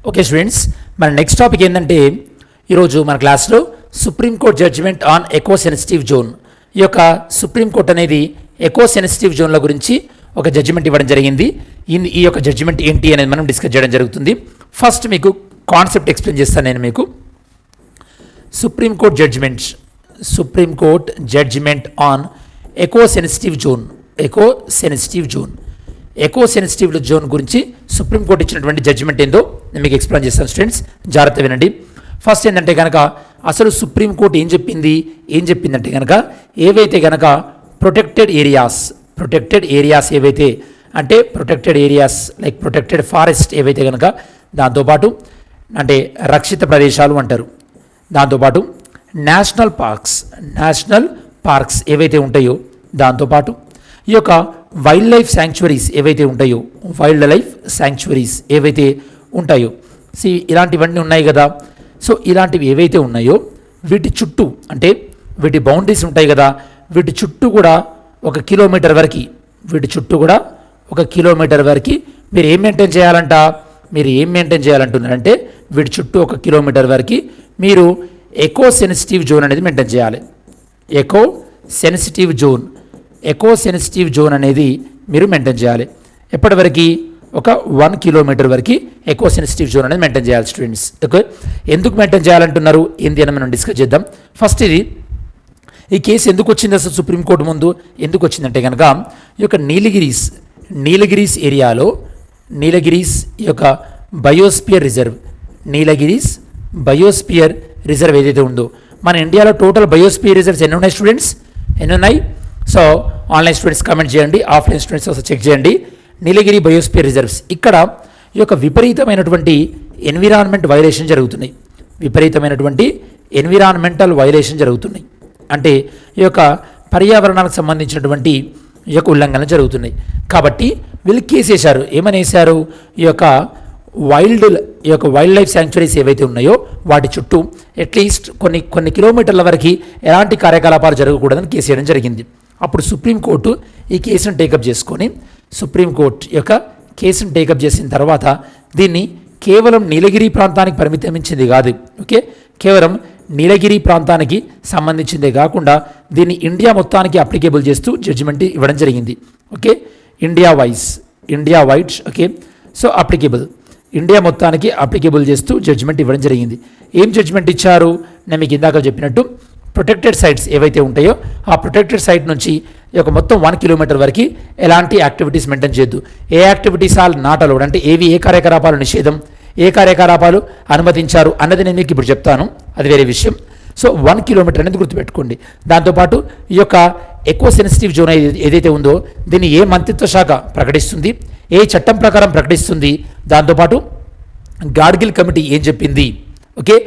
Okay students, మన next topic ఏంటంటే ఈరోజు మన క్లాస్లో supreme court judgement on eco sensitive zone. ఈ యొక్క సుప్రీంకోర్టు అనేది ఎకో సెన్సిటివ్ జోన్ల గురించి ఒక జడ్జిమెంట్ ఇవ్వడం జరిగింది. ఈ యొక్క జడ్జిమెంట్ ఏంటి అనేది మనం డిస్కస్ చేయడం జరుగుతుంది. ఫస్ట్ మీకు కాన్సెప్ట్ ఎక్స్ప్లెయిన్ చేస్తాను నేను మీకు. Supreme court judgement on eco sensitive zone గురించి సుప్రీంకోర్టు ఇచ్చినటువంటి జడ్జిమెంట్ ఏందో నేను మీకు ఎక్స్ప్లెయిన్ చేస్తాను స్టూడెంట్స్, జాగ్రత్త వినండి. ఫస్ట్ ఏంటంటే కనుక అసలు సుప్రీంకోర్టు ఏం చెప్పిందంటే కనుక ఏవైతే కనుక ప్రొటెక్టెడ్ ఏరియాస్ ఏవైతే అంటే protected areas like protected forest ఏవైతే కనుక, దాంతోపాటు అంటే రక్షిత ప్రదేశాలు అంటారు, దాంతోపాటు నేషనల్ పార్క్స్ ఏవైతే ఉంటాయో, దాంతోపాటు ఈ యొక్క వైల్డ్ లైఫ్ శాంక్చురీస్ ఏవైతే ఉంటాయో ఇలాంటివన్నీ ఉన్నాయి కదా. సో ఇలాంటివి ఏవైతే ఉన్నాయో వీటి చుట్టూ అంటే వీటి బౌండరీస్ ఉంటాయి కదా, వీటి చుట్టూ కూడా 1 కిలోమీటర్ వరకు మీరు ఏం మెయింటైన్ చేయాలంటున్నారంటే వీటి చుట్టూ 1 కిలోమీటర్ వరకు మీరు ఎకో సెన్సిటివ్ జోన్ అనేది మెయింటైన్ చేయాలి. ఎకో సెన్సిటివ్ జోన్ అనేది మీరు మెయింటైన్ చేయాలి. ఎప్పటివరకు? ఒక 1 కిలోమీటర్ వరకు ఎకో సెన్సిటివ్ జోన్ అనేది మెయింటైన్ చేయాలి స్టూడెంట్స్. ఓకే, ఎందుకు మెయింటైన్ చేయాలంటున్నారు ఏంటి అని మనం డిస్కస్ చేద్దాం. ఫస్ట్ ఈ కేసు ఎందుకు వచ్చింది అసలు సుప్రీంకోర్టు ముందు ఎందుకు వచ్చిందంటే కనుక ఈ యొక్క నీలగిరీస్ ఏరియాలో నీలగిరీస్ ఈ యొక్క బయోస్పియర్ రిజర్వ్ ఏదైతే ఉందో, మన ఇండియాలో టోటల్ బయోస్పియర్ రిజర్వ్స్ ఎన్ని ఉన్నాయి students? So online students comment చేయండి, ఆఫ్లైన్ స్టూడెంట్స్ ఒకసారి చెక్ చేయండి. నీలగిరి బయోస్పియర్ రిజర్వ్స్, ఇక్కడ ఈ యొక్క విపరీతమైనటువంటి ఎన్విరాన్మెంటల్ వైలేషన్ జరుగుతున్నాయి. అంటే ఈ యొక్క పర్యావరణానికి సంబంధించినటువంటి ఈ యొక్క ఉల్లంఘనలు జరుగుతున్నాయి. కాబట్టి వీళ్ళు కేసు వేశారు. ఏమని వేశారు? ఈ యొక్క వైల్డ్ లైఫ్ శాంక్చురీస్ ఏవైతే ఉన్నాయో వాటి చుట్టూ అట్లీస్ట్ కొన్ని కిలోమీటర్ల వరకు ఎలాంటి కార్యకలాపాలు జరగకూడదని కేసు వేయడం జరిగింది. అప్పుడు సుప్రీంకోర్టు ఈ కేసును టేకప్ చేసిన తర్వాత దీన్ని కేవలం నీలగిరి ప్రాంతానికి పరిమితించింది కాదు. ఓకే, కేవలం నీలగిరి ప్రాంతానికి సంబంధించిందే కాకుండా దీన్ని ఇండియా మొత్తానికి అప్లికేబుల్ చేస్తూ జడ్జిమెంట్ ఇవ్వడం జరిగింది. Okay, India wide okay, so India మొత్తానికి అప్లికేబుల్ చేస్తూ జడ్జిమెంట్ ఇవ్వడం జరిగింది. ఏం జడ్జిమెంట్ ఇచ్చారు? నేను మీకు ఇందాక చెప్పినట్టు ప్రొటెక్టెడ్ సైట్స్ ఏవైతే ఉంటాయో ఆ ప్రొటెక్టెడ్ సైట్ నుంచి ఈ యొక్క మొత్తం 1 కిలోమీటర్ వరకు ఎలాంటి యాక్టివిటీస్ మెయింటైన్ చేయొద్దు. ఏ యాక్టివిటీస్ ఆల్ నాట్ అలౌడ్ అంటే ఏ కార్యకలాపాలు నిషేధం, ఏ కార్యకలాపాలు అనుమతించారు అన్నది నేను మీకు ఇప్పుడు చెప్తాను, అది వేరే విషయం. సో 1 కిలోమీటర్ అనేది గుర్తుపెట్టుకోండి. దాంతోపాటు ఈ యొక్క ఎకో సెన్సిటివ్ జోన్ ఏదైతే ఉందో దీన్ని ఏ మంత్రిత్వ శాఖ ప్రకటిస్తుంది, ఏ చట్టం ప్రకారం ప్రకటిస్తుంది, దాంతోపాటు గాడ్గిల్ కమిటీ ఏం చెప్పింది, ఓకే,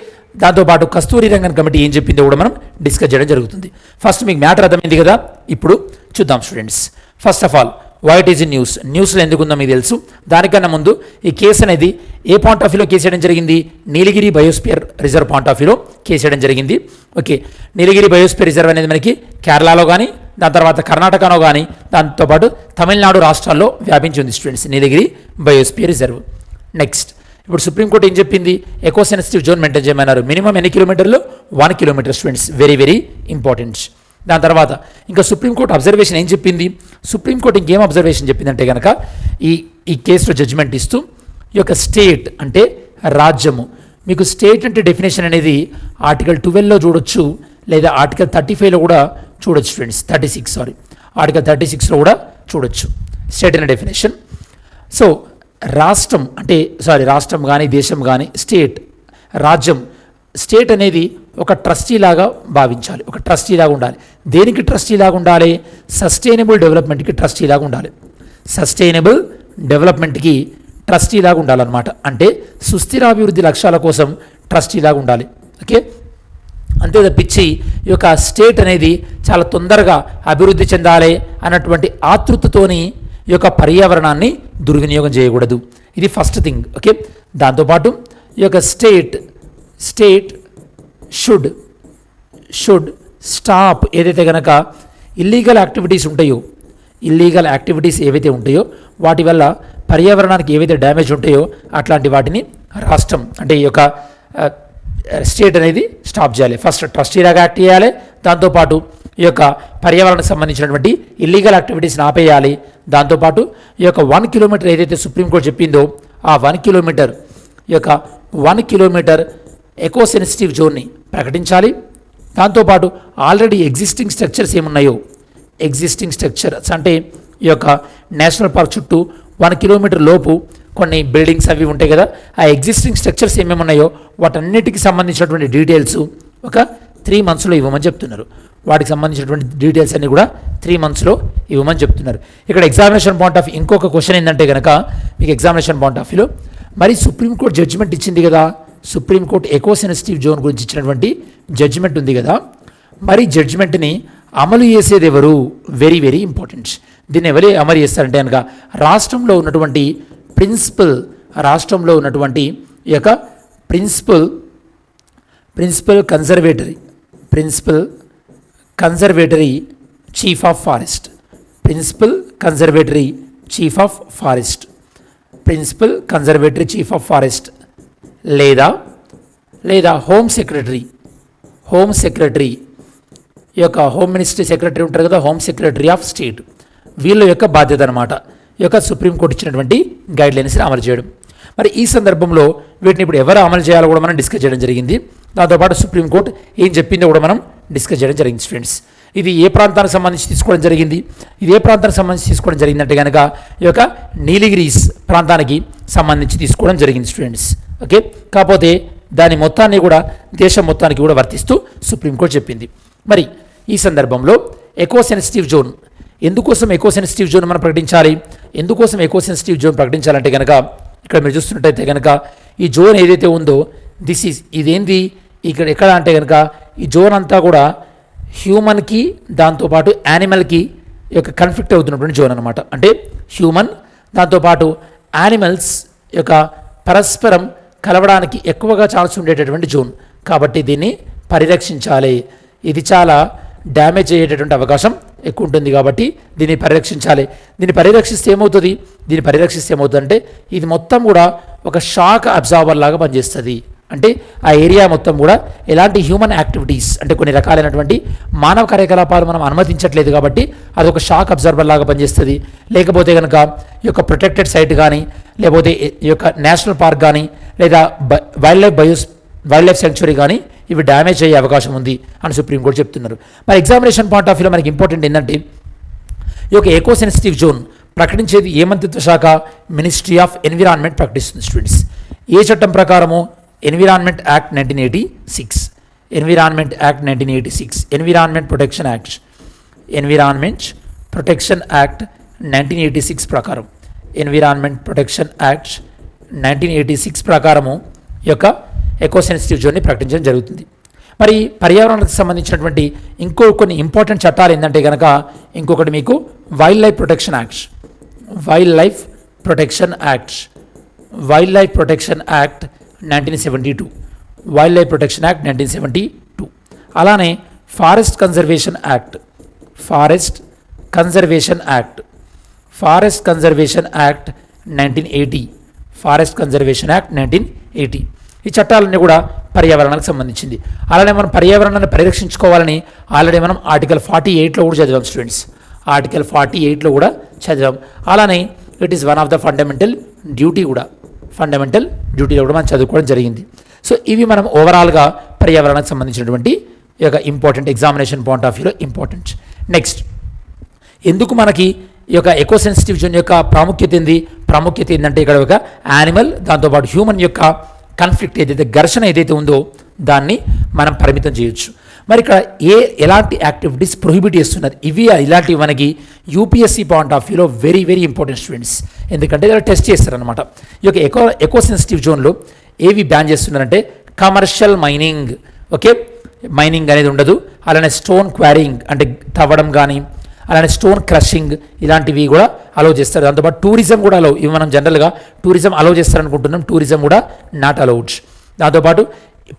దాంతోపాటు కస్తూరి రంగన్ కమిటీ ఏం చెప్పిందో కూడా మనం డిస్కస్ చేయడం జరుగుతుంది. ఫస్ట్ మీకు మ్యాటర్ అర్థమైంది కదా, ఇప్పుడు చూద్దాం students. First of all why it is in న్యూస్లో ఎందుకుందో మీకు తెలుసు. దానికన్నా ముందు ఈ కేసు అనేది ఏ పాయింట్ ఆఫ్ వ్యూలో కేసు చేయడం జరిగింది? Nilgiri biosphere reserve point of వ్యూలో కేసు చేయడం జరిగింది. ఓకే, నీలగిరి బయోస్పియర్ రిజర్వ్ అనేది మనకి కేరళలో కానీ, దాని తర్వాత కర్ణాటకలో కానీ, దాంతోపాటు తమిళనాడు రాష్ట్రాల్లో వ్యాపించి ఉంది students Nilgiri biosphere reserve. Next, ఇప్పుడు సుప్రీంకోర్టు ఏం చెప్పింది? ఎకో సెన్సిటివ్ జోన్ మెయింటైన్ చేయమన్నారు. మినిమం ఎన్ని కిలోమీటర్లు? 1 kilometre students, very very important. దాని తర్వాత ఇంకా సుప్రీంకోర్టు అబ్జర్వేషన్ ఏం చెప్పింది? సుప్రీంకోర్టు ఇంకేం అబ్జర్వేషన్ చెప్పిందంటే కనుక ఈ కేసులో జడ్జిమెంట్ ఇస్తూ ఈ యొక్క స్టేట్ అంటే రాజ్యము, మీకు స్టేట్ అంటే డెఫినేషన్ అనేది ఆర్టికల్ 12లో చూడొచ్చు, లేదా ఆర్టికల్ 35లో కూడా చూడొచ్చు స్టూడెంట్స్. ఆర్టికల్ 36లో కూడా చూడొచ్చు స్టేట్ అనే డెఫినేషన్. సో రాష్ట్రం కానీ దేశం కానీ స్టేట్ అనేది ఒక ట్రస్టీ లాగా భావించాలి, ఒక ట్రస్టీ లాగా ఉండాలి. దేనికి ట్రస్టీ లాగా ఉండాలి? సస్టైనబుల్ డెవలప్మెంట్కి ట్రస్టీ లాగా ఉండాలన్నమాట. అంటే సుస్థిరాభివృద్ధి లక్ష్యాల కోసం ట్రస్టీ లాగా ఉండాలి. ఓకే, అంతే తప్పించి ఈ యొక్క స్టేట్ అనేది చాలా తొందరగా అభివృద్ధి చెందాలి అన్నటువంటి ఆతృతతోని ఈ యొక్క పర్యావరణాన్ని దుర్వినియోగం చేయకూడదు. ఇది ఫస్ట్ థింగ్. ఓకే, దాంతోపాటు ఈ యొక్క స్టేట్ షుడ్ స్టాప్ ఏదైతే కనుక ఇల్లీగల్ యాక్టివిటీస్ ఏవైతే ఉంటాయో వాటి వల్ల పర్యావరణానికి ఏవైతే డ్యామేజ్ ఉంటాయో అట్లాంటి వాటిని రాష్ట్రం అంటే ఈ యొక్క స్టేట్ అనేది స్టాప్ చేయాలి. ఫస్ట్ ట్రస్టీలాగా యాక్ట్ చేయాలి, దాంతోపాటు ఈ యొక్క పర్యావరణకు సంబంధించినటువంటి ఇల్లీగల్ యాక్టివిటీస్ని ఆపేయాలి. దాంతోపాటు ఈ యొక్క 1 కిలోమీటర్ ఏదైతే సుప్రీంకోర్టు చెప్పిందో ఆ 1 కిలోమీటర్ ఈ యొక్క 1 కిలోమీటర్ ఎకో సెన్సిటివ్ జోన్ని ప్రకటించాలి. దాంతోపాటు ఆల్రెడీ ఎగ్జిస్టింగ్ స్ట్రక్చర్స్ ఏమున్నాయో, ఎగ్జిస్టింగ్ స్ట్రక్చర్స్ అంటే ఈ యొక్క నేషనల్ పార్క్ చుట్టూ 1 కిలోమీటర్ లోపు కొన్ని బిల్డింగ్స్ అవి ఉంటాయి కదా, ఆ ఎగ్జిస్టింగ్ స్ట్రక్చర్స్ ఏమేమి ఉన్నాయో వాటన్నిటికి సంబంధించినటువంటి డీటెయిల్స్ ఒక 3 monthsలో ఇవ్వమని చెప్తున్నారు. వాటికి సంబంధించినటువంటి డీటెయిల్స్ అన్ని కూడా 3 monthsలో ఇవ్వమని చెప్తున్నారు. ఇక్కడ ఎగ్జామినేషన్ పాయింట్ ఆఫ్ ఇంకొక క్వశ్చన్ ఏంటంటే కనుక మీకు ఎగ్జామినేషన్ పాయింట్ ఆఫ్ వ్యూలో మరి సుప్రీంకోర్టు జడ్జిమెంట్ ఇచ్చింది కదా, సుప్రీంకోర్టు ఎకో సెన్సిటివ్ జోన్ గురించి ఇచ్చినటువంటి జడ్జిమెంట్ ఉంది కదా, మరి జడ్జిమెంట్ని అమలు చేసేది ఎవరు? Very very important. దీన్ని ఎవరే అమలు చేస్తారంటే కనుక రాష్ట్రంలో ఉన్నటువంటి ఈ యొక్క principal conservatory chief of forest, principal conservatory chief of forest లేదా హోమ్ సెక్రటరీ ఈ యొక్క హోమ్ మినిస్ట్రీ సెక్రటరీ ఉంటారు కదా, హోమ్ సెక్రటరీ ఆఫ్ స్టేట్, వీళ్ళ యొక్క బాధ్యత అనమాట ఈ యొక్క సుప్రీంకోర్టు ఇచ్చినటువంటి గైడ్లైన్స్ని అమలు చేయడం. మరి ఈ సందర్భంలో వీటిని ఇప్పుడు ఎవరు అమలు చేయాలో కూడా మనం డిస్కస్ చేయడం జరిగింది. దాంతోపాటు సుప్రీంకోర్టు ఏం చెప్పిందో కూడా మనం డిస్కస్ చేయడం జరిగింది స్టూడెంట్స్. ఇది ఏ ప్రాంతానికి సంబంధించి తీసుకోవడం జరిగింది? ఇది ఏ ప్రాంతానికి సంబంధించి తీసుకోవడం జరిగిందంటే కనుక ఈ యొక్క నీలగిరీస్ ప్రాంతానికి సంబంధించి తీసుకోవడం జరిగింది స్టూడెంట్స్. ఓకే, కాకపోతే దాని మొత్తాన్ని కూడా దేశం మొత్తానికి కూడా వర్తిస్తూ సుప్రీంకోర్టు చెప్పింది. మరి ఈ సందర్భంలో ఎకో సెన్సిటివ్ జోన్ ఎందుకోసం మనం ప్రకటించాలి? ఎందుకోసం ఎకో సెన్సిటివ్ జోన్ ప్రకటించాలంటే కనుక ఇక్కడ మీరు చూస్తున్నట్టయితే కనుక ఈ జోన్ ఏదైతే ఉందో ఇదేంది ఇక్కడ ఎక్కడ అంటే కనుక ఈ జోన్ అంతా కూడా హ్యూమన్కి దాంతోపాటు యానిమల్కి యొక్క కన్ఫ్లిక్ట్ అవుతున్నటువంటి జోన్ అనమాట. అంటే హ్యూమన్ దాంతోపాటు యానిమల్స్ యొక్క పరస్పరం కలవడానికి ఎక్కువగా ఛాన్స్ ఉండేటటువంటి జోన్, కాబట్టి దీన్ని పరిరక్షించాలి. ఇది చాలా డ్యామేజ్ అయ్యేటటువంటి అవకాశం ఎక్కువ ఉంటుంది కాబట్టి దీన్ని పరిరక్షించాలి. దీన్ని పరిరక్షిస్తే ఏమవుతుందంటే ఇది మొత్తం కూడా ఒక షాక్ అబ్జార్బర్ లాగా పనిచేస్తుంది. అంటే ఆ ఏరియా మొత్తం కూడా ఎలాంటి హ్యూమన్ యాక్టివిటీస్ అంటే కొన్ని రకాలైనటువంటి మానవ కార్యకలాపాలు మనం అనుమతించట్లేదు కాబట్టి అదొక షాక్ అబ్జర్వర్ లాగా పనిచేస్తుంది. లేకపోతే కనుక ఈ యొక్క ప్రొటెక్టెడ్ సైట్ కానీ లేకపోతే ఈ యొక్క నేషనల్ పార్క్ కానీ లేదా వైల్డ్ లైఫ్ సెంచురీ కానీ ఇవి డ్యామేజ్ అయ్యే అవకాశం ఉంది అని సుప్రీంకోర్టు చెప్తున్నారు. మరి ఎగ్జామినేషన్ పాయింట్ ఆఫ్ వ్యూలో మనకి ఇంపార్టెంట్ ఏంటంటే ఈ యొక్క ఎకో సెన్సిటివ్ జోన్ ప్రకటించేది ఏ మంత్రిత్వ శాఖ? మినిస్ట్రీ ఆఫ్ ఎన్విరాన్మెంట్ ప్రకటిస్తుంది స్టూడెంట్స్. ఏ చట్టం ప్రకారము? Environment act 1986, environment act 1986, environment protection act 1986 ప్రకారం, ఎన్విరాన్మెంట్ ప్రొటెక్షన్ యాక్ట్ 1986 ప్రకారము ఈ యొక్క ఎకో సెన్సిటివ్ జోన్ని ప్రకటించడం జరుగుతుంది. మరి పర్యావరణానికి సంబంధించినటువంటి కొన్ని ఇంపార్టెంట్ చట్టాలు ఏంటంటే కనుక ఇంకొకటి మీకు wild life protection act 1972, wild life protection act 1972. అలానే ఫారెస్ట్ కన్జర్వేషన్ యాక్ట్ 1980, ఈ చట్టాలన్నీ కూడా పర్యావరణానికి సంబంధించింది. అలానే మనం పర్యావరణాన్ని పరిరక్షించుకోవాలని ఆల్రెడీ మనం ఆర్టికల్ 48లో కూడా చదివాం స్టూడెంట్స్. ఆర్టికల్ 48లో కూడా చదివాం. అలానే it is one of the fundamental డ్యూటీలో కూడా మనం చదువుకోవడం జరిగింది. సో ఇవి మనం ఓవరాల్గా పర్యావరణానికి సంబంధించినటువంటి ఈ యొక్క ఇంపార్టెంట్ ఎగ్జామినేషన్ పాయింట్ ఆఫ్ వ్యూలో ఇంపార్టెంట్. నెక్స్ట్, ఎందుకు మనకి ఈ యొక్క ఎకో సెన్సిటివ్ జోన్ యొక్క ప్రాముఖ్యత ఏంటంటే ఇక్కడ ఒక యానిమల్ దాంతోపాటు హ్యూమన్ యొక్క కాన్ఫ్లిక్ట్ ఘర్షణ ఏదైతే ఉందో దాన్ని మనం పరిమితం చేయొచ్చు. మరి ఇక్కడ ఎలాంటి యాక్టివిటీస్ ప్రొహిబిట్ చేస్తున్నారు? ఇలాంటివి మనకి యూపీఎస్సీ పాయింట్ ఆఫ్ వ్యూలో వెరీ వెరీ ఇంపార్టెంట్ స్టూడెంట్స్. ఎందుకంటే ఇలా టెస్ట్ చేస్తారనమాట. ఈ యొక్క ఎకో సెన్సిటివ్ జోన్లో ఏవి బ్యాన్ చేస్తున్నారంటే కమర్షియల్ మైనింగ్, మైనింగ్ అనేది ఉండదు. అలానే స్టోన్ క్వారింగ్ అంటే తవ్వడం కానీ, అలానే స్టోన్ క్రషింగ్ ఇలాంటివి కూడా అలౌ చేస్తారు. దాంతోపాటు టూరిజం కూడా అలౌ. ఇవి మనం జనరల్గా టూరిజం అలౌ చేస్తారనుకుంటున్నాం, టూరిజం కూడా నాట్ అలౌడ్. దాంతోపాటు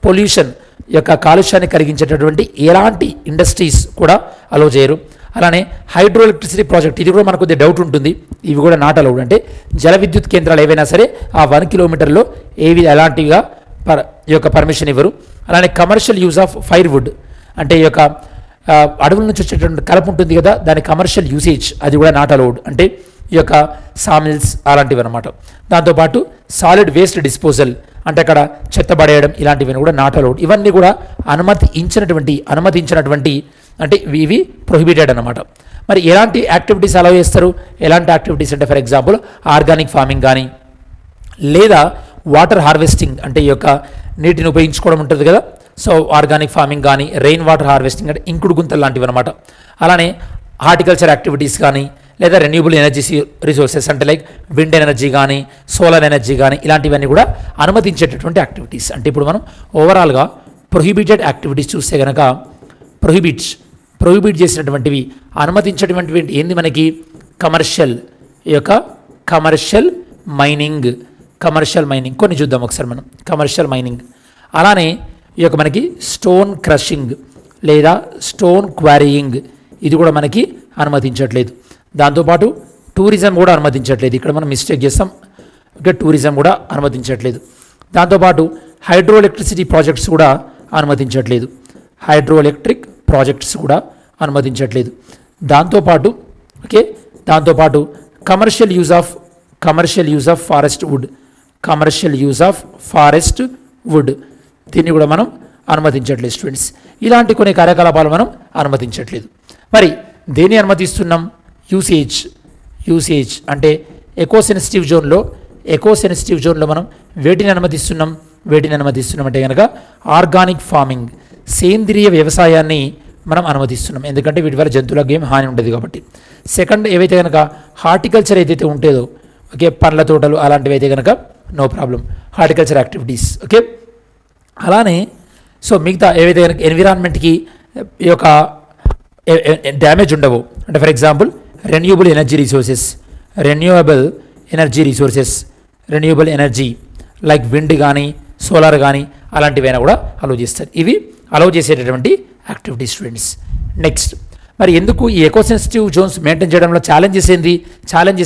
పొల్యూషన్ యొక్క కాలుష్యాన్ని కలిగించేటటువంటి ఎలాంటి ఇండస్ట్రీస్ కూడా అలౌ చేయరు. అలానే హైడ్రో ఎలక్ట్రిసిటీ ప్రాజెక్ట్, ఇది కూడా మనకు కొద్దిగా డౌట్ ఉంటుంది. ఇవి కూడా నాట్ అలౌడ్. అంటే జల విద్యుత్ కేంద్రాలు ఏవైనా సరే ఆ 1 కిలోమీటర్లో ఎలాంటివిగా ఈ యొక్క పర్మిషన్ ఇవ్వరు. అలానే commercial use of fire wood, అంటే ఈ యొక్క అడవుల నుంచి వచ్చేటువంటి కలప ఉంటుంది కదా, దాని కమర్షియల్ యూసేజ్ అది కూడా నాట్ అలౌడ్. అంటే ఈ యొక్క సామిల్స్ అలాంటివి అనమాట. దాంతోపాటు సాలిడ్ వేస్ట్ డిస్పోజల్, అంటే అక్కడ చెత్త పడేయడం, ఇలాంటివన్నీ కూడా నాట్ అలౌడ్. ఇవన్నీ కూడా అనుమతించినటువంటి అంటే ఇవి ప్రొహిబిటెడ్ అనమాట. మరి ఎలాంటి యాక్టివిటీస్ అలౌ చేస్తారు? ఎలాంటి యాక్టివిటీస్ అంటే ఫర్ ఎగ్జాంపుల్ ఆర్గానిక్ ఫార్మింగ్ కానీ, లేదా వాటర్ హార్వెస్టింగ్, అంటే ఈ యొక్క నీటిని ఉపయోగించుకోవడం ఉంటుంది కదా, సో ఆర్గానిక్ ఫార్మింగ్ కానీ, రెయిన్ వాటర్ హార్వెస్టింగ్ అంటే ఇంకుడు గుంతలు లాంటివి అనమాట. అలానే హార్టికల్చర్ యాక్టివిటీస్ కానీ, లేదా రెన్యూబుల్ ఎనర్జీ రిసోర్సెస్ అంటే లైక్ విండ్ ఎనర్జీ కానీ, సోలార్ ఎనర్జీ కానీ, ఇలాంటివన్నీ కూడా అనుమతించేటటువంటి యాక్టివిటీస్. అంటే ఇప్పుడు మనం ఓవరాల్గా ప్రొహిబిటెడ్ యాక్టివిటీస్ చూస్తే కనుక ప్రొహిబిట్ చేసినటువంటివి, అనుమతించేటువంటివి ఏంది మనకి? కమర్షియల్, ఈ యొక్క కమర్షియల్ మైనింగ్ కొన్ని చూద్దాం ఒకసారి మనం. కమర్షియల్ మైనింగ్, అలానే ఈ యొక్క మనకి స్టోన్ క్రషింగ్ లేదా స్టోన్ క్వారీయింగ్, ఇది కూడా మనకి అనుమతించట్లేదు. దాంతోపాటు టూరిజం కూడా అనుమతించట్లేదు. ఇక్కడ మనం మిస్టేక్ చేస్తాం. ఓకే, టూరిజం కూడా అనుమతించట్లేదు. దాంతోపాటు హైడ్రో ఎలక్ట్రిసిటీ ప్రాజెక్ట్స్ కూడా అనుమతించట్లేదు. దాంతోపాటు commercial use of forest wood, దీన్ని కూడా మనం అనుమతించట్లేదు స్టూడెంట్స్. ఇలాంటి కొన్ని కార్యకలాపాలు మనం అనుమతించట్లేదు. మరి దేన్ని అనుమతిస్తున్నాం? యూసేజ్ అంటే ఎకో సెన్సిటివ్ జోన్లో మనం వేటిని అనుమతిస్తున్నాం అంటే కనుక ఆర్గానిక్ ఫార్మింగ్, సేంద్రియ వ్యవసాయాన్ని మనం అనుమతిస్తున్నాం. ఎందుకంటే వీటి వల్ల జంతువులకు ఏం హాని ఉండదు కాబట్టి. సెకండ్, ఏవైతే కనుక హార్టికల్చర్ ఏదైతే ఉంటుందో, ఓకే, పండ్ల తోటలు అలాంటివి అయితే కనుక no problem, horticulture activities. Okay, అలానే సో మిగతా ఏవైతే కనుక ఎన్విరాన్మెంట్కి ఈ యొక్క డ్యామేజ్ ఉండవు, అంటే for example renewable energy like wind కానీ, సోలార్ కానీ, అలాంటివైనా కూడా అలౌ చేస్తారు. ఇవి అలౌ చేసేటటువంటి యాక్టివిటీ స్టూడెంట్స్. నెక్స్ట్, మరి ఎందుకు ఈ ఎకో సెన్సిటివ్ జోన్స్ మెయింటైన్ చేయడంలో ఛాలెంజెస్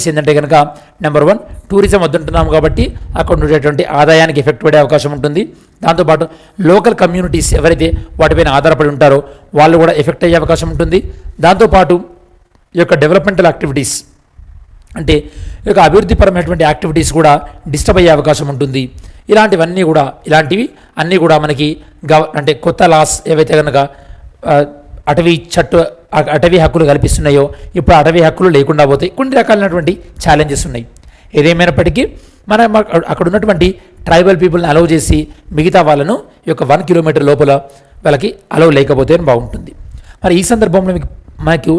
ఏంటంటే కనుక నెంబర్ 1, టూరిజం వద్దుంటున్నాము కాబట్టి అక్కడ ఉండేటువంటి ఆదాయానికి ఎఫెక్ట్ పడే అవకాశం ఉంటుంది. దాంతోపాటు లోకల్ కమ్యూనిటీస్ ఎవరైతే వాటిపైన ఆధారపడి ఉంటారో వాళ్ళు కూడా ఎఫెక్ట్ అయ్యే అవకాశం ఉంటుంది. దాంతోపాటు ఈ యొక్క డెవలప్మెంటల్ యాక్టివిటీస్, అంటే ఈ యొక్క అభివృద్ధిపరమైనటువంటి యాక్టివిటీస్ కూడా డిస్టర్బ్ అయ్యే అవకాశం ఉంటుంది. ఇలాంటివి అన్నీ కూడా మనకి అంటే కొత్త లాస్ ఏవైతే కనుక అటవీ హక్కులు కల్పిస్తున్నాయో ఇప్పుడు అటవీ హక్కులు లేకుండా పోతాయి. కొన్ని రకాలైనటువంటి ఛాలెంజెస్ ఉన్నాయి. ఏదేమైనప్పటికీ మనం అక్కడ ఉన్నటువంటి ట్రైబల్ పీపుల్ని అలౌ చేసి మిగతా వాళ్ళను ఈ యొక్క 1 కిలోమీటర్ లోపల వాళ్ళకి అలౌ లేకపోతే బాగుంటుంది. మరి ఈ సందర్భంలో మనకు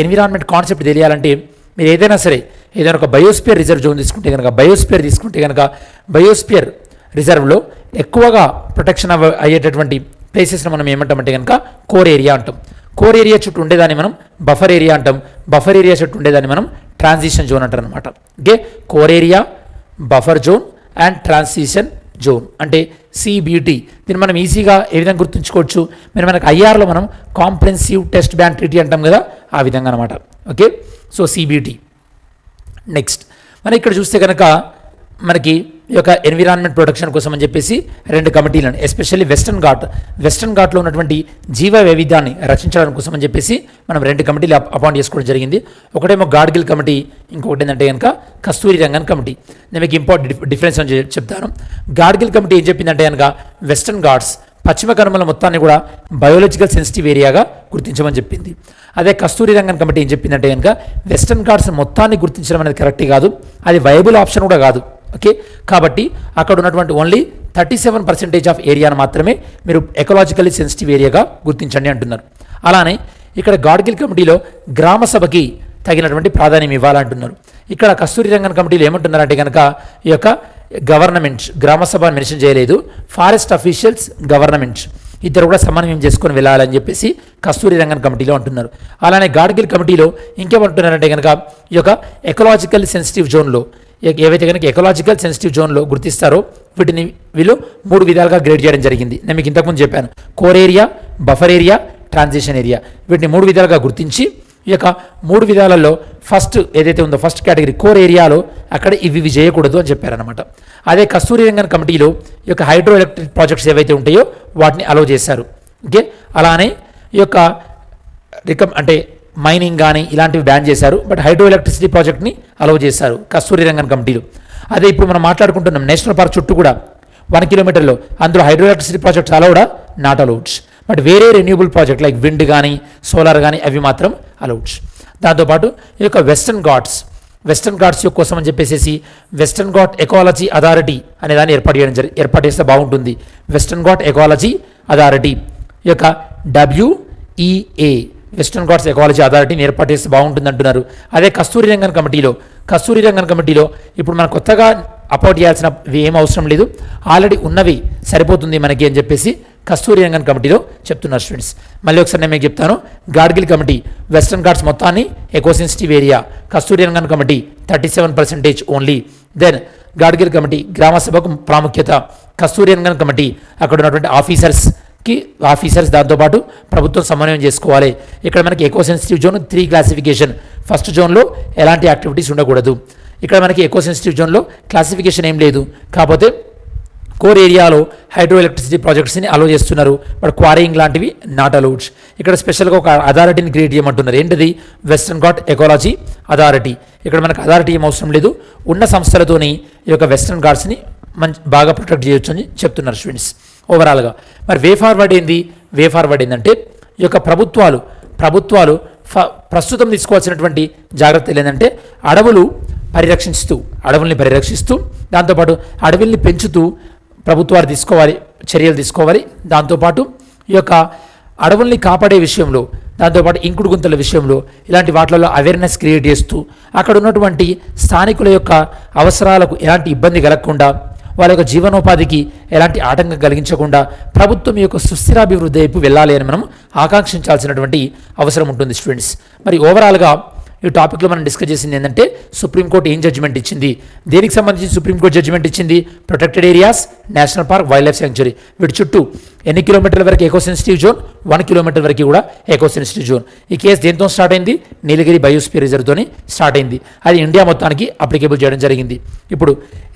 ఎన్విరాన్మెంట్ కాన్సెప్ట్ తెలియాలంటే మీరు ఏదైనా ఒక బయోస్పియర్ రిజర్వ్ జోన్ తీసుకుంటే కనుక బయోస్పియర్ రిజర్వ్లో ఎక్కువగా ప్రొటెక్షన్ అయ్యేటటువంటి ప్లేసెస్ని మనం ఏమంటామంటే కనుక కోర్ ఏరియా అంటాం. కోర్ ఏరియా చుట్టూ ఉండేదాన్ని మనం బఫర్ ఏరియా అంటాం. బఫర్ ఏరియా చుట్టూ ఉండేదాన్ని మనం ట్రాన్సిషన్ జోన్ అంటారు అనమాట. Okay, core area, buffer zone and transition zone అంటే CBT. దీన్ని మనం ఈజీగా ఏ విధంగా గుర్తుంచుకోవచ్చు? మనకు IRలో మనం కాంప్రెహెన్సివ్ టెస్ట్ బ్యాన్ ట్రీటీ అంటాం కదా, ఆ విధంగా అనమాట. Okay, so CBT. నెక్స్ట్, మనం ఇక్కడ చూస్తే కనుక మనకి ఈ యొక్క ఎన్విరాన్మెంట్ ప్రొటెక్షన్ కోసం అని చెప్పేసి 2 కమిటీలను, ఎస్పెషల్లీ వెస్టర్న్ ఘాట్లో ఉన్నటువంటి జీవ వైవిధ్యాన్ని రక్షించడం కోసం అని చెప్పేసి మనం 2 కమిటీలు అపాయింట్ చేసుకోవడం జరిగింది. ఒకటేమో గాడ్గిల్ కమిటీ, ఇంకొకటి ఏంటంటే కనుక కస్తూరి రంగన్ కమిటీ. నేను మీకు ఇంపార్టెంట్ డిఫరెన్స్ అని చెప్తాను. గాడ్గిల్ కమిటీ ఏం చెప్పిందంటే కనుక వెస్టర్న్ ఘాట్స్ పశ్చిమ కనుమల మొత్తాన్ని కూడా బయోలాజికల్ సెన్సిటివ్ ఏరియాగా గుర్తించమని చెప్పింది. అదే కస్తూరి రంగన్ కమిటీ ఏం చెప్పిందంటే కనుక వెస్టర్న్ ఘాట్స్ మొత్తాన్ని గుర్తించడం అనేది కరెక్ట్ కాదు, అది వైబుల్ ఆప్షన్ కూడా కాదు. ఓకే, కాబట్టి అక్కడ ఉన్నటువంటి ఓన్లీ 37% ఆఫ్ ఏరియాను మాత్రమే మీరు ఎకలాజికల్లీ సెన్సిటివ్ ఏరియాగా గుర్తించండి అంటున్నారు. అలానే ఇక్కడ గాడ్గిల్ కమిటీలో గ్రామ సభకి తగినటువంటి ప్రాధాన్యం ఇవ్వాలంటున్నారు. ఇక్కడ కస్తూరి రంగన్ కమిటీలో ఏమంటున్నారంటే కనుక ఈ యొక్క గవర్నమెంట్, గ్రామ సభ మెన్షన్ చేయలేదు, ఫారెస్ట్ అఫీషియల్స్, గవర్నమెంట్ ఇద్దరు కూడా సమన్వయం చేసుకొని వెళ్ళాలని చెప్పేసి కస్తూరి రంగన్ కమిటీలో అంటున్నారు. అలానే గాడ్గిల్ కమిటీలో ఇంకేమంటున్నారంటే కనుక ఈ యొక్క ఎకలాజికల్ సెన్సిటివ్ జోన్లో ఏవైతే కనుక ఎకలాజికల్ సెన్సిటివ్ జోన్లో గుర్తిస్తారో వీళ్ళు 3 విధాలుగా గ్రేడ్ చేయడం జరిగింది. నేను మీకు ఇంతకుముందు చెప్పాను, core area, buffer area, transition area, వీటిని 3 విధాలుగా గుర్తించి ఈ యొక్క 3 విధాలలో ఫస్ట్ ఏదైతే ఉందో ఫస్ట్ కేటగిరీ కోర్ ఏరియాలో అక్కడ ఇవి చేయకూడదు అని చెప్పారనమాట. అదే కస్తూరి రంగన్ కమిటీలో ఈ యొక్క హైడ్రో ఎలక్ట్రిక్ ప్రాజెక్ట్స్ ఏవైతే ఉంటాయో వాటిని అలో చేశారు. ఓకే, అలానే ఈ యొక్క అంటే మైనింగ్ కానీ ఇలాంటివి బ్యాన్ చేశారు. బట్ హైడ్రో ఎలక్ట్రిసిటీ ప్రాజెక్ట్ని అలో చేశారు కస్తూరి రంగన్ కమిటీలో. అదే ఇప్పుడు మనం మాట్లాడుకుంటున్నాం నేషనల్ పార్క్ చుట్టూ కూడా 1 కిలోమీటర్లో అందులో హైడ్రో ఎలక్ట్రిసిటీ ప్రాజెక్ట్స్ అలౌడా, నాట్ అలౌడ్స్. బట్ వేరే రెన్యూబుల్ ప్రాజెక్ట్ లైక్ విండ్ కానీ సోలార్ కానీ అవి మాత్రం అలౌడ్స్. దాంతోపాటు ఈ యొక్క వెస్టర్న్ ఘాట్స్ కోసం అని చెప్పేసి వెస్టర్న్ ఘాట్ ఎకాలజీ అథారిటీ అనే దాన్ని ఏర్పాటు చేస్తే బాగుంటుంది. వెస్టర్న్ ఘాట్ ఎకాలజీ అథారిటీ ఈ యొక్క WEA వెస్టర్న్ ఘాట్స్ ఎకాలజీ అథారిటీని ఏర్పాటు చేస్తే బాగుంటుంది అంటున్నారు. అదే కస్తూరి రంగన్ కమిటీలో ఇప్పుడు మనం కొత్తగా అపాయింట్ చేయాల్సిన ఏం అవసరం లేదు, ఆల్రెడీ ఉన్నవి సరిపోతుంది మనకి అని చెప్పేసి కస్తూరి రంగన్ కమిటీలో చెప్తున్నారు స్టూడెంట్స్. మళ్ళీ ఒకసారి నేను మీకు చెప్తాను. గాడ్గిల్ కమిటీ వెస్టర్న్ ఘాట్స్ మొత్తాన్ని eco sensitive area, Kasturi Rangan committee 37% only. Then Gadgil committee గ్రామ సభకు ప్రాముఖ్యత, కస్తూరి రంగన్ కమిటీ అక్కడ ఉన్నటువంటి ఆఫీసర్స్ దాంతోపాటు ప్రభుత్వం సమన్వయం చేసుకోవాలి. ఇక్కడ మనకి echo sensitive zone 3 classification. First జోన్లో ఎలాంటి యాక్టివిటీస్ ఉండకూడదు. ఇక్కడ మనకి ఎకో సెన్సిటివ్ జోన్లో క్లాసిఫికేషన్ ఏం లేదు, కాకపోతే కోర్ ఏరియాలో హైడ్రో ఎలక్ట్రిసిటీ ప్రాజెక్ట్స్ని అలో చేస్తున్నారు. బట్ క్వారీయింగ్ లాంటివి నాట్ అలౌడ్స్. ఇక్కడ స్పెషల్గా ఒక అథారిటీని క్రియేట్ చేయమంటున్నారు. ఏంటిది? Western ghat ecology authority. ఇక్కడ మనకు అథారిటీ ఏం అవసరం లేదు, ఉన్న సంస్థలతోని ఈ యొక్క వెస్టర్న్ ఘాట్స్ని బాగా ప్రొటెక్ట్ చేయొచ్చు అని చెప్తున్నారు స్టూడెంట్స్ ఓవరాల్గా. మరి వే ఫార్వర్డ్ ఏంటంటే ఈ యొక్క ప్రభుత్వాలు ప్రస్తుతం తీసుకోవాల్సినటువంటి జాగ్రత్తలు ఏంటంటే అడవుల్ని పరిరక్షిస్తూ దాంతోపాటు అడవుల్ని పెంచుతూ ప్రభుత్వాలు చర్యలు తీసుకోవాలి. దాంతోపాటు ఈ యొక్క అడవుల్ని కాపాడే విషయంలో, దాంతోపాటు ఇంకుడు గుంతల విషయంలో ఇలాంటి వాటిల్లో అవేర్నెస్ క్రియేట్ చేస్తూ అక్కడ ఉన్నటువంటి స్థానికుల యొక్క అవసరాలకు ఎలాంటి ఇబ్బంది కలగకుండా, వాళ్ళ యొక్క జీవనోపాధికి ఎలాంటి ఆటంకం కలిగించకుండా ప్రభుత్వం యొక్క సుస్థిరాభివృద్ధి వైపు వెళ్ళాలి అని మనం ఆకాంక్షించాల్సినటువంటి అవసరం ఉంటుంది స్టూడెంట్స్. మరి ఓవరాల్గా ఈ టాపిక్లో మనం డిస్కస్ చేసింది ఏంటంటే సుప్రీంకోర్టు ఏం జడ్జిమెంట్ ఇచ్చింది, దేనికి సంబంధించి సుప్రీంకోర్టు జడ్జిమెంట్ ఇచ్చింది, protected areas, national park, wild life sanctuary వీటి చుట్టూ ఎన్ని కిలోమీటర్ల వరకు ఎకో సెన్సిటివ్ జోన్, 1 కిలోమీటర్ వరకు కూడా ఎకో సెన్సిటివ్ జోన్. ఈ కేసు దేంతో స్టార్ట్ అయింది? నీలగిరి బయోస్ఫియర్ రిజర్వ్తోని స్టార్ట్ అయింది. అది ఇండియా మొత్తానికి అప్లికేబుల్ చేయడం జరిగింది. ఇప్పుడు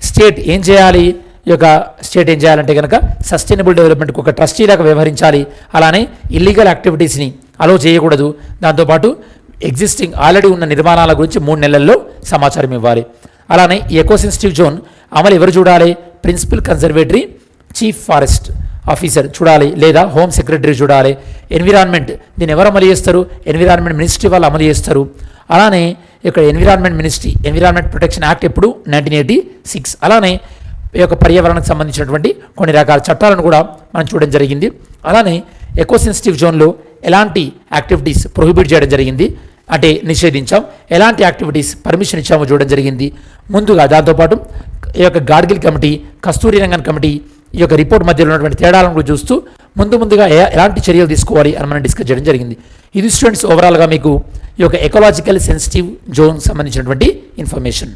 స్టేట్ ఏం చేయాలి? ఈ యొక్క స్టేట్ ఏం చేయాలంటే కనుక సస్టైనబుల్ డెవలప్మెంట్కి ఒక ట్రస్టీలాగా వ్యవహరించాలి. అలానే ఇల్లీగల్ యాక్టివిటీస్ని అలో చేయకూడదు. దాంతోపాటు ఆల్రెడీ ఉన్న నిర్మాణాల గురించి 3 నెలల్లో సమాచారం ఇవ్వాలి. అలానే ఎకో సెన్సిటివ్ జోన్ అమలు ఎవరు చూడాలి? Principal conservatory chief forest officer చూడాలి, లేదా హోమ్ సెక్రటరీ చూడాలి. ఎన్విరాన్మెంట్ దీన్ని ఎవరు అమలు చేస్తారు? ఎన్విరాన్మెంట్ మినిస్ట్రీ వాళ్ళు అమలు చేస్తారు. అలానే ఇక్కడ ఎన్విరాన్మెంట్ ప్రొటెక్షన్ యాక్ట్ ఎప్పుడు 1986. అలానే ఈ యొక్క పర్యావరణానికి సంబంధించినటువంటి కొన్ని రకాల చట్టాలను కూడా మనం చూడడం జరిగింది. అలానే ఎకో సెన్సిటివ్ జోన్లో ఎలాంటి యాక్టివిటీస్ ప్రొహిబిట్ చేయడం జరిగింది అంటే నిషేధించాం, ఎలాంటి యాక్టివిటీస్ పర్మిషన్ ఇచ్చామో చూడడం జరిగింది. ముందుగా దాంతోపాటు ఈ యొక్క గాడ్గిల్ కమిటీ, కస్తూరి రంగన్ కమిటీ ఈ యొక్క రిపోర్ట్ మధ్యలో ఉన్నటువంటి తేడాలను కూడా చూస్తూ ముందుగా ఎలాంటి చర్యలు తీసుకోవాలి అని మనం డిస్కస్ చేయడం జరిగింది. ఇది స్టూడెంట్స్ ఓవరాల్గా మీకు ఈ యొక్క ఎకలాజికల్ సెన్సిటివ్ జోన్ సంబంధించినటువంటి ఇన్ఫర్మేషన్.